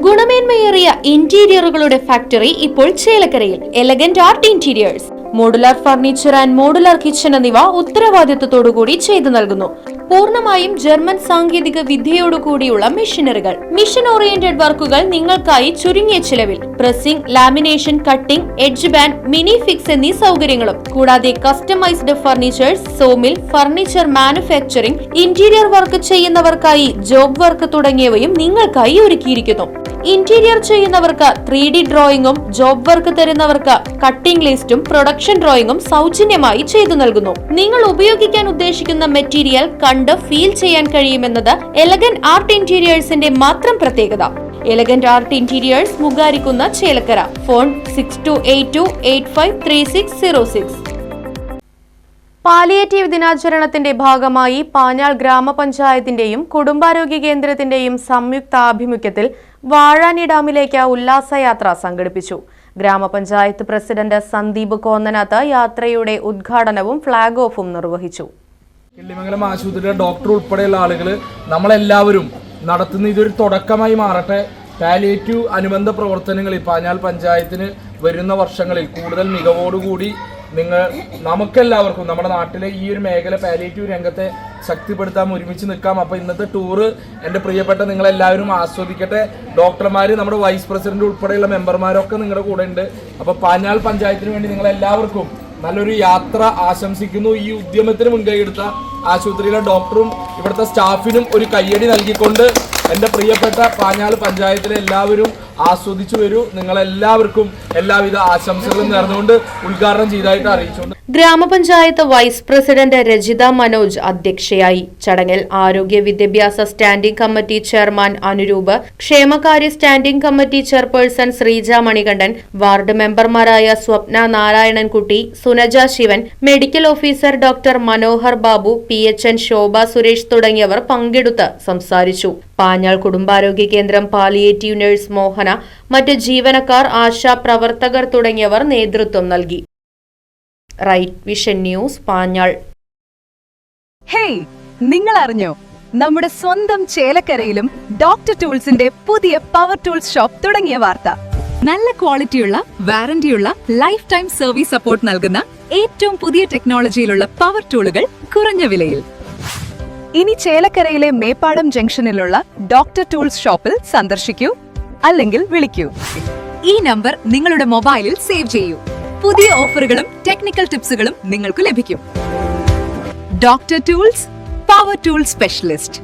ഗുണമേന്മയേറിയ ഇന്റീരിയറുകളുടെ factory ഇപ്പോൾ ചേലക്കരയിൽ. Elegant art interiors, modular furniture and modular kitchen എന്നിവ ഉത്തരവാദിത്തത്തോടുകൂടി ചെയ്തു നൽകുന്നു. പൂർണ്ണമായും ജർമ്മൻ സാങ്കേതിക വിദ്യയോടുകൂടിയുള്ള മെഷീനറികൾ, മിഷൻ ഓറിയന്റഡ് വർക്കുകൾ നിങ്ങൾക്കായി ചുരുങ്ങിയ ചിലവിൽ. Pressing, lamination, cutting, edge band, mini fix എന്നീ സൗകര്യങ്ങളും കൂടാതെ customized furnitures, sawmill, furniture manufacturing, interior work ചെയ്യുന്നവർക്കായി ജോബ് വർക്ക് തുടങ്ങിയവയും നിങ്ങൾക്കായി ഒരുക്കിയിരിക്കുന്നു. ഇന്റീരിയർ ചെയ്യുന്നവർക്ക് 3D ഡ്രോയിങ്ങും, ജോബ് വർക്ക് തരുന്നവർക്ക് കട്ടിംഗ് ലിസ്റ്റും പ്രൊഡക്ഷൻ ഡ്രോയിങ്ങും സൗജന്യമായി ചെയ്തു നൽകുന്നു. നിങ്ങൾ ഉപയോഗിക്കാൻ ഉദ്ദേശിക്കുന്ന മെറ്റീരിയൽ കണ്ട് ഫീൽ ചെയ്യാൻ കഴിയുമെന്നത് എലഗന്റ് ആർട്ട് ഇന്റീരിയേഴ്സിന്റെ മാത്രം പ്രത്യേകത. Elegant art interiors, Mugarikkunna, Chelakkara. Phone 6282853606. Palliative ദിനാചരണത്തിന്റെ ഭാഗമായി പാഞ്ഞാൾ ഗ്രാമപഞ്ചായത്തിന്റെയും കുടുംബാരോഗ്യ കേന്ദ്രത്തിന്റെയും സംയുക്താഭിമുഖ്യത്തിൽ വാഴാനി ഡാമിലേക്ക് ഉല്ലാസയാത്ര സംഘടിപ്പിച്ചു. ഗ്രാമപഞ്ചായത്ത് പ്രസിഡന്റ് സന്ദീപ് കോന്നനാത്ത് യാത്രയുടെ ഉദ്ഘാടനവും ഫ്ളാഗ് ഓഫും നിർവഹിച്ചു. കിള്ളിമംഗലം ആശുപത്രിയിലെ ഡോക്ടർ ഉൾപ്പെടെയുള്ള ആളുകൾ നമ്മളെല്ലാവരും നടത്തുന്ന ഇതൊരു തുടക്കമായി മാറട്ടെ. പാലിയേറ്റീവ് അനുബന്ധ പ്രവർത്തനങ്ങളിൽ പാഞ്ഞാൾ പഞ്ചായത്തിന് വരുന്ന വർഷങ്ങളിൽ കൂടുതൽ മികവോടുകൂടി നമുക്കെല്ലാവർക്കും നമ്മുടെ നാട്ടിലെ ഈ ഒരു മേഖല പാലിയേറ്റീവ് രംഗത്തെ ശക്തിപ്പെടുത്താൻ ഒരുമിച്ച് നിൽക്കാം. അപ്പോൾ ഇന്നത്തെ ടൂറ് എൻ്റെ പ്രിയപ്പെട്ട നിങ്ങളെല്ലാവരും ആസ്വദിക്കട്ടെ. ഡോക്ടർമാർ, നമ്മുടെ വൈസ് പ്രസിഡന്റ് ഉൾപ്പെടെയുള്ള മെമ്പർമാരൊക്കെ നിങ്ങളുടെ കൂടെ ഉണ്ട്. അപ്പോൾ പാഞ്ഞാൾ പഞ്ചായത്തിന് വേണ്ടി നിങ്ങളെല്ലാവർക്കും നല്ലൊരു യാത്ര ആശംസിക്കുന്നു. ഈ ഉദ്യമത്തിന് മുൻകൈയെടുത്ത ആശുപത്രിയിലെ ഡോക്ടറും ഇവിടുത്തെ സ്റ്റാഫിനും ഒരു കയ്യടി നൽകിക്കൊണ്ട് എൻ്റെ പ്രിയപ്പെട്ട പാഞ്ഞാൾ പഞ്ചായത്തിലെ എല്ലാവരും ആസ്വദിച്ചു വരൂ. നിങ്ങളെല്ലാവർക്കും എല്ലാവിധ ആശംസകളും നേർന്നുകൊണ്ട് ഉദ്ഘാടനം ചെയ്തതായിട്ട് അറിയിച്ചുകൊണ്ട് ഗ്രാമപഞ്ചായത്ത് വൈസ് പ്രസിഡന്റ് രജിത മനോജ് അധ്യക്ഷയായി. ചടങ്ങിൽ ആരോഗ്യ വിദ്യാഭ്യാസ സ്റ്റാൻഡിംഗ് കമ്മിറ്റി ചെയർമാൻ അനുരൂപ്, ക്ഷേമകാര്യ standing committee chairperson Sreeja Manikandan, ward മെമ്പർമാരായ Swapna Narayanankutty, Sunaja Sivan, medical officer doctor Manohar Babu, PHN Shobha Suresh തുടങ്ങിയവർ പങ്കെടുത്ത് സംസാരിച്ചു. പാഞ്ഞാൾ കുടുംബാരോഗ്യ കേന്ദ്രം പാലിയേറ്റീവ് നഴ്സ് മോഹന, മറ്റ് ജീവനക്കാർ, ആശാ പ്രവർത്തകർ തുടങ്ങിയവർ നേതൃത്വം നൽകി. റൈറ്റ് വിഷൻ ന്യൂസ്, പാഞ്ഞാൾ. ഹേയ്, നിങ്ങൾ അറിഞ്ഞോ? നമ്മുടെ സ്വന്തം ചേലക്കരയിലും ഡോക്ടർ ടൂൾസിന്റെ പുതിയ പവർ ടൂൾസ് ഷോപ്പ് തുടങ്ങിയ വാർത്ത. നല്ല ക്വാളിറ്റിയുള്ള, വാറന്റിയുള്ള, ലൈഫ് ടൈം സർവീസ് സപ്പോർട്ട് നൽകുന്ന ഏറ്റവും പുതിയ ടെക്നോളജിയിലുള്ള പവർ ടൂളുകൾ കുറഞ്ഞ വിലയിൽ. ഇനി ചേലക്കരയിലെ മേപ്പാടം ജംഗ്ഷനിലുള്ള ഡോക്ടർ ടൂൾസ് ഷോപ്പിൽ സന്ദർശിക്കൂ, അല്ലെങ്കിൽ വിളിക്കൂ. ഈ നമ്പർ നിങ്ങളുടെ മൊബൈലിൽ സേവ് ചെയ്യൂ. പുതിയ ഓഫറുകളും ടെക്നിക്കൽ ടിപ്സുകളും നിങ്ങൾക്ക് ലഭിക്കും. Doctor tools, power tool specialist.